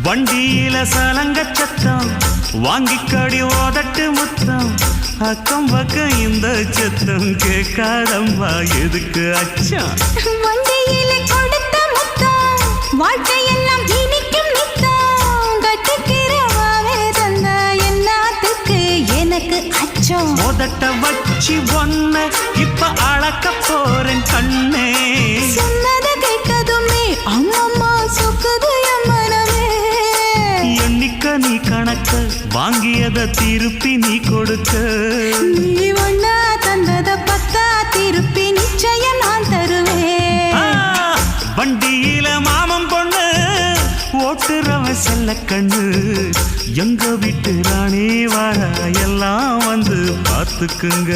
வண்டியில சலங்க சத்தம் வாங்கிக்கடி ஓதட்டு முத்தம் அக்கம் பக்கம் இந்த சத்தம் கேட்காதம்மா எதுக்கு அச்சம் வண்டியில கொடுத்த முத்தம் வாழ்க்கையெல்லாம் இனிக்கும் நித்தம் கட்டுக்கிறவாவே தந்த எல்லாத்துக்கு எனக்கு அச்சம் ஓதட்ட வச்சு ஒன்ன இப்ப அளக்க போறேன் கண்ணே சொன்னத கேட்டதுமே அம்மம்மா சொக்குது என் மனமே எண்ணிக்க நீ கணக்க வாங்கியத திருப்பி நீ கொடுக்க நீ ஒன்னா தந்தத பத்தா திருப்பி நிச்சயம் நான் தருவேன் வண்டியில மாமன் பொண்ணு ஓட்டுறவன் செல்ல கண்ணு எங்க வீட்டு ராணி வார எல்லாம் வந்து பார்த்துக்குங்க